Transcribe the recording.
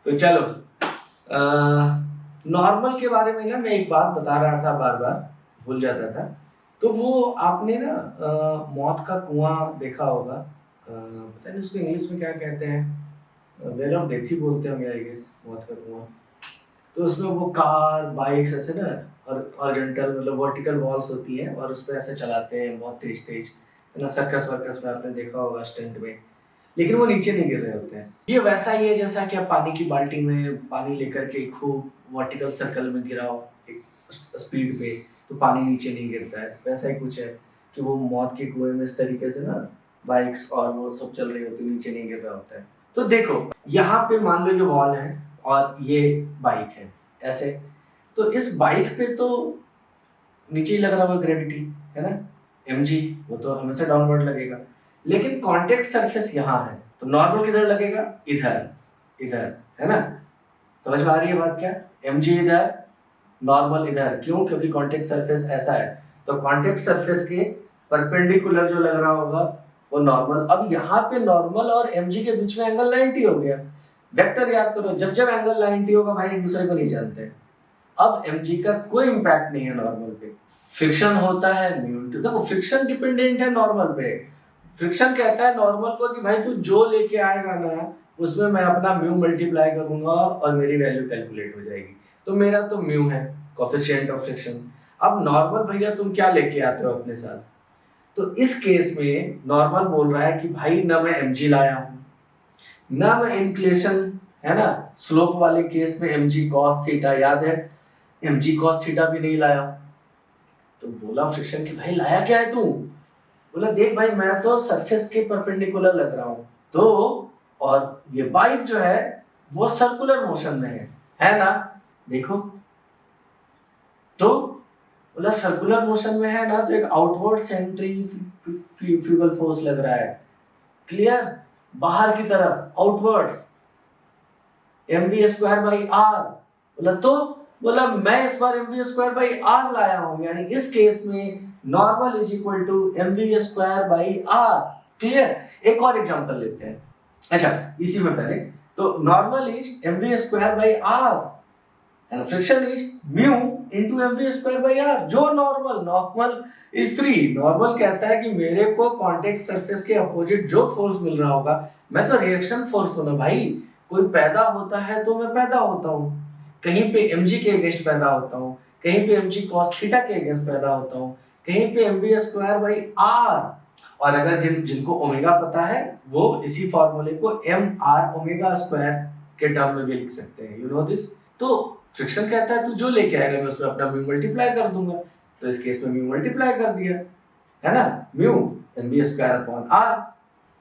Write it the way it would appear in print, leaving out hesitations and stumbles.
तो चलो नॉर्मल के बारे में ना मैं एक बात बता रहा था, बार बार भूल जाता था। तो वो आपने ना मौत का कुआं देखा होगा, पता नहीं उसको इंग्लिश में क्या कहते हैं, वेल ऑफ डेथ ही बोलते होंगे आई गेस, मौत का कुआं। तो उसमें वो कार बाइक्स ऐसे ना और हॉरिजॉन्टल मतलब वर्टिकल वॉल्स होती हैं और उस पर ऐसे चलाते हैं बहुत तेज तेज, है ना। सर्कस वर्कस में आपने देखा होगा स्टंट में, लेकिन वो नीचे नहीं गिर रहे होते हैं। ये वैसा ही है जैसा कि आप पानी की बाल्टी में पानी लेकर के खूब वर्टिकल सर्कल में गिराओ एक स्पीड पे, तो पानी नीचे नहीं गिरता है। वैसा ही कुछ है कि वो मौत के कुएं में इस तरीके से ना बाइक्स और वो सब चल रही होती है, नीचे नहीं गिर रहा होता है। तो देखो यहाँ पे मान लो ये वॉल है और ये बाइक है ऐसे, तो इस बाइक पे तो नीचे ही लग रहा होगा ग्रेविटी, है ना, mg, वो तो हमेशा डाउनवर्ड लगेगा। लेकिन कांटेक्ट सरफेस यहाँ है, तो नॉर्मल किधर लगेगा, इधर, इधर, है ना। समझ में आ रही है बात क्या, mg इधर, नॉर्मल इधर। क्यों, क्योंकि कांटेक्ट सरफेस ऐसा है, तो कांटेक्ट सरफेस के परपेंडिकुलर जो लग रहा होगा वो नॉर्मल। अब यहाँ पे नॉर्मल और mg के बीच में एंगल 90 हो गया। वेक्टर याद करो, जब जब एंगल 90 होगा भाई एक दूसरे को नहीं जानते। अब mg का कोई इंपैक्ट नहीं है नॉर्मल पे, फ्रिक्शन होता है म्यू। देखो फ्रिक्शन डिपेंडेंट है नॉर्मल पे। फ्रिक्शन कहता है नॉर्मल को कि भाई तू जो लेके आएगा ना उसमें मैं अपना म्यू मल्टीप्लाई करूंगा और मेरी वैल्यू कैलकुलेट हो जाएगी। तो मेरा तो म्यू है, कोएफिशिएंट ऑफ फ्रिक्शन। अब नॉर्मल भैया तुम क्या लेके आते हो अपने साथ, तो इस केस में नॉर्मल बोल रहा है कि भाई ना मैं mg लाया हूं, ना मैं इंक्लेशन, है ना, स्लोप वाले केस में mg cos थीटा, याद है mg cos थीटा भी नहीं लाया। तो बोला फ्रिक्शन कि भाई लाया क्या है तू, बोला देख भाई मैं तो सरफेस के परपेंडिकुलर लग रहा हूं, तो और ये बाइक जो है वो सर्कुलर मोशन में है ना, देखो। तो बोला सर्कुलर मोशन में है ना, तो एक आउटवर्ड सेंट्रीफ्यूगल फोर्स लग रहा है, क्लियर, बाहर की तरफ आउटवर्ड्स, mv²/r। बोला तो बोला मैं इस बार mv²/r लाया हूं, यानी इस केस में normal is equal to mv²/r। Clear. एक और एग्जांपल लेते हैं, अच्छा इसी में पहले, तो normal is mv²/r and friction is mu into mv²/r। जो नॉर्मल इज फ्री, नॉर्मल कहता है कि मेरे को कांटेक्ट सरफेस के अपोजिट जो फोर्स मिल रहा होगा, मैं तो रिएक्शन फोर्स हूं ना भाई, कोई पैदा होता है तो मैं पैदा होता हूं, कहीं पे mg के अगेंस्ट पैदा होता हूं, कहीं पे mg cos थीटा के अगेंस्ट पैदा होता हूं, कहीं पे mv²/r। और अगर जिनको ओमेगा पता है वो इसी फार्मूले को mr⍵² के टर्म में भी लिख सकते हैं, यू नो दिस। तो फ्रिक्शन कहता है तू जो लेके आएगा मैं उसमें अपना म्यू मल्टीप्लाई कर दूंगा, तो इस केस में म्यू मल्टीप्लाई कर दिया, है ना, म्यू mv²/r।